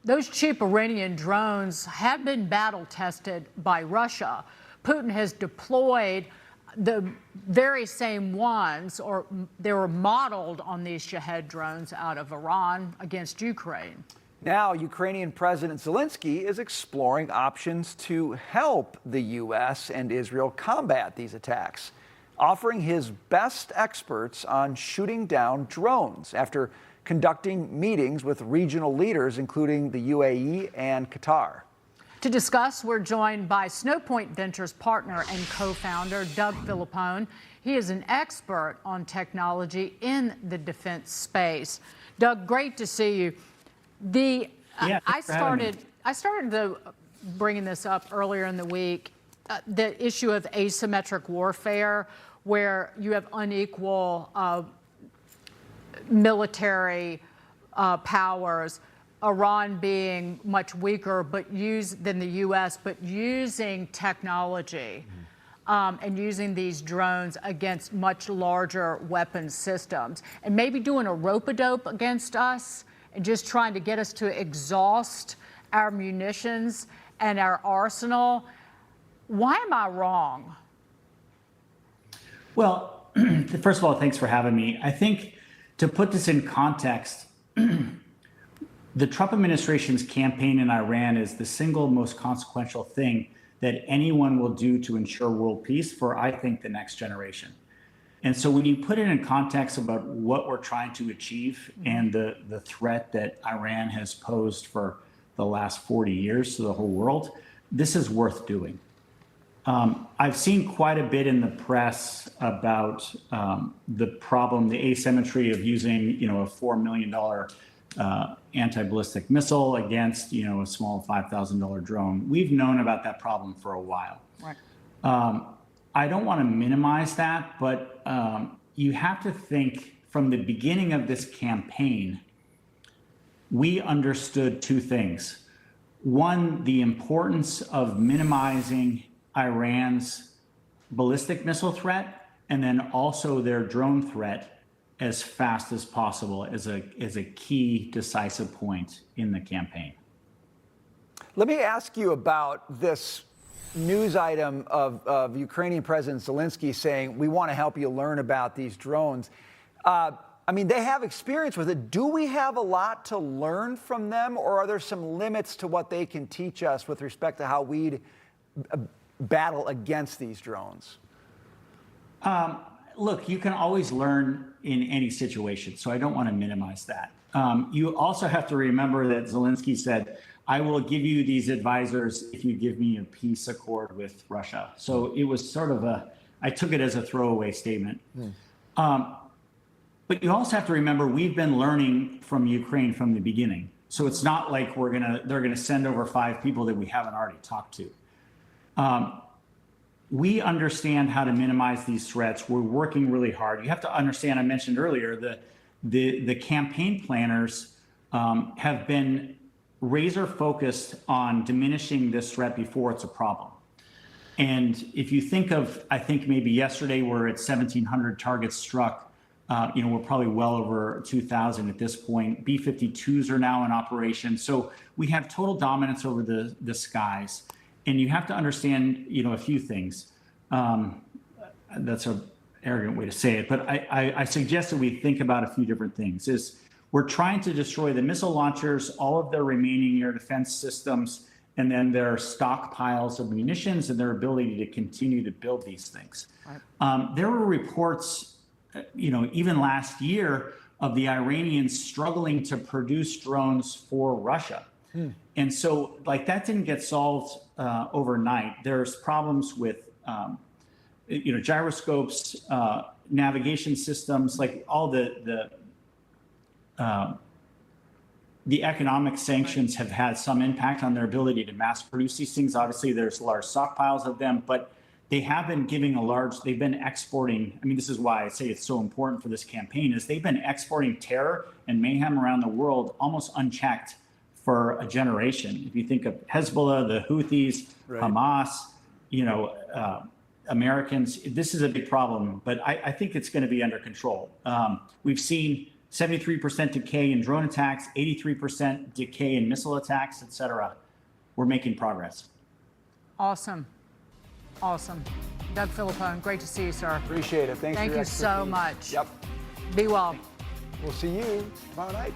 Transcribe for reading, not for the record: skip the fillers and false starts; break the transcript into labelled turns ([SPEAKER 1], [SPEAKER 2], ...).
[SPEAKER 1] those cheap Iranian drones have been battle tested by Russia. Putin has deployed the very same ones, or they were modeled on these Shahed drones out of Iran against Ukraine.
[SPEAKER 2] Now, Ukrainian President Zelenskyy is exploring options to help the U.S. and Israel combat these attacks, offering his best experts on shooting down drones after conducting meetings with regional leaders, including the UAE and Qatar.
[SPEAKER 1] To discuss, we're joined by Snowpoint Ventures partner and co-founder Doug Philippone. He is an expert on technology in the defense space. Doug, great to see you. I started bringing this up earlier in the week, the issue of asymmetric warfare, where you have unequal military powers. Iran being much weaker than the U.S., but using technology and using these drones against much larger weapon systems, and maybe doing a rope-a-dope against us and just trying to get us to exhaust our munitions and our arsenal. Why am I wrong?
[SPEAKER 3] Well, first of all, thanks for having me. I think to put this in context, the Trump administration's campaign in Iran is the single most consequential thing that anyone will do to ensure world peace for, I think, the next generation. And so when you put it in context about what we're trying to achieve and the threat that Iran has posed for the last 40 years to the whole world, this is worth doing. I've seen quite a bit in the press about the problem, the asymmetry of using, a $4 million anti-ballistic missile against, a small $5,000 drone. We've known about that problem for a while.
[SPEAKER 1] Right.
[SPEAKER 3] I don't want to minimize that, but you have to think from the beginning of this campaign, we understood two things. One, the importance of minimizing Iran's ballistic missile threat, and then also their drone threat as fast as possible as a key decisive point in the campaign.
[SPEAKER 2] Let me ask you about this news item of Ukrainian President Zelenskyy saying, we want to help you learn about these drones. They have experience with it. Do we have a lot to learn from them, or are there some limits to what they can teach us with respect to how we'd battle against these drones?
[SPEAKER 3] Look, you can always learn in any situation, so I don't want to minimize that. You also have to remember that Zelenskyy said, I will give you these advisors if you give me a peace accord with Russia. So it was sort of I took it as a throwaway statement. But you also have to remember, we've been learning from Ukraine from the beginning. So it's not like they're gonna send over 5 people that we haven't already talked to. We understand how to minimize these threats. We're working really hard. You have to understand, I mentioned earlier, the campaign planners have been razor focused on diminishing this threat before it's a problem. And if you think of, I think maybe yesterday we're at 1,700 targets struck. We're probably well over 2,000 at this point. B-52s are now in operation. So we have total dominance over the skies. And you have to understand, a few things. That's an arrogant way to say it, but I suggest that we think about a few different things. We're trying to destroy the missile launchers, all of their remaining air defense systems, and then their stockpiles of munitions and their ability to continue to build these things. Right. There were reports, even last year, of the Iranians struggling to produce drones for Russia. And so, that didn't get solved overnight. There's problems with, gyroscopes, navigation systems, all the economic sanctions have had some impact on their ability to mass produce these things. Obviously, there's large stockpiles of them, but they have been they've been exporting. This is why I say it's so important for this campaign, is they've been exporting terror and mayhem around the world almost unchecked for a generation. If you think of Hezbollah, the Houthis, right, Hamas, Americans, this is a big problem, but I think it's going to be under control. We've seen 73% decay in drone attacks, 83% decay in missile attacks, et cetera. We're making progress.
[SPEAKER 1] Awesome. Awesome. Doug Philippone, great to see you, sir.
[SPEAKER 2] Appreciate it. Thanks for
[SPEAKER 1] Thank
[SPEAKER 2] your
[SPEAKER 1] you so
[SPEAKER 2] expertise.
[SPEAKER 1] much.
[SPEAKER 2] Yep.
[SPEAKER 1] Be well.
[SPEAKER 2] We'll see you tomorrow night.